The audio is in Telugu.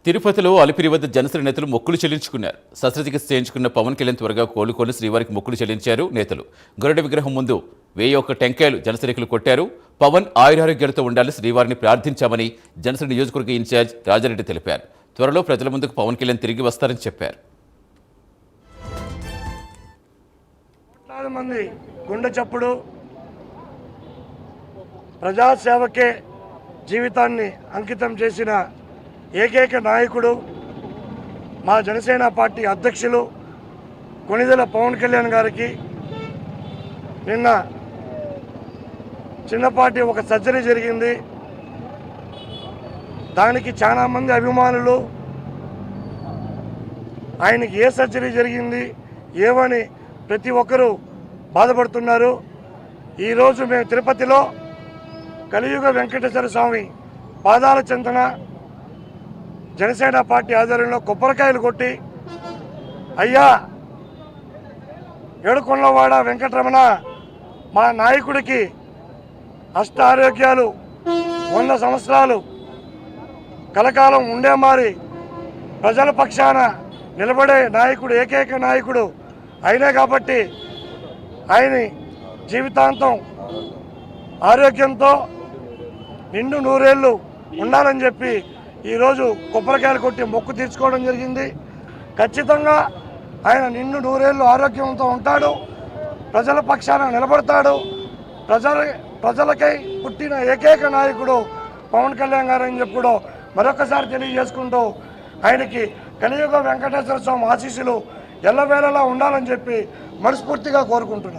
తిరుపతిలో అలిపిరి వద్ద జనసేన నేతలు మొక్కులు చెల్లించుకున్నారు. శస్త్రచికిత్స చేయించుకున్న పవన్ కళ్యాణ్ త్వరగా కోలుకొని శ్రీవారికి మొక్కులు చెల్లించారు నేతలు. గరుడ విగ్రహం ముందు 1001 టెంకాయలు జనసైనికులు కొట్టారు. పవన్ ఆయురారోగ్యాలతో ఉండాలని శ్రీవారిని ప్రార్థించామని జనసేన నియోజకవర్గ ఇన్ఛార్జ్ రాజారెడ్డి తెలిపారు. త్వరలో ప్రజల ముందుకు పవన్ కళ్యాణ్ తిరిగి వస్తారని చెప్పారు. మంది గుండె చప్పుడు ప్రజాసేవకే జీవితాన్ని అంకితం చేసిన ఏకైక నాయకుడు మా జనసేన పార్టీ అధ్యక్షులు కొణిదెల పవన్ కళ్యాణ్ గారికి నిన్న చిన్నపాటి ఒక సర్జరీ జరిగింది. దానికి చాలామంది అభిమానులు ఆయనకి ఏ సర్జరీ జరిగింది ఏమని ప్రతి ఒక్కరూ బాధపడుతున్నారు. ఈరోజు మేము తిరుపతిలో కలియుగ వెంకటేశ్వర స్వామి పాదాల చెంతన జనసేన పార్టీ ఆధ్వర్యంలో కొబ్బరికాయలు కొట్టి, అయ్యా ఏడుకొండలవాడ వెంకటరమణ మా నాయకుడికి అష్ట ఆరోగ్యాలు 100 సంవత్సరాలు కలకాలం ఉండే మారి ప్రజల పక్షాన నిలబడే నాయకుడు ఏకైక నాయకుడు అయినే కాబట్టి ఆయన జీవితాంతం ఆరోగ్యంతో నిండు నూరేళ్ళు ఉండాలని చెప్పి ఈరోజు కొబ్బరికాయలు కొట్టి మొక్కు తీర్చుకోవడం జరిగింది. ఖచ్చితంగా ఆయన నిండు నూరేళ్ళు ఆరోగ్యంతో ఉంటాడు, ప్రజల పక్షాన నిలబడతాడు. ప్రజలకై పుట్టిన ఏకైక నాయకుడు పవన్ కళ్యాణ్ గారు అని చెప్పి కూడా మరొకసారి తెలియజేసుకుంటూ ఆయనకి కలియుగ వెంకటేశ్వర స్వామి ఆశీస్సులు ఎల్లవేళలా ఉండాలని చెప్పి మనస్ఫూర్తిగా కోరుకుంటున్నాం.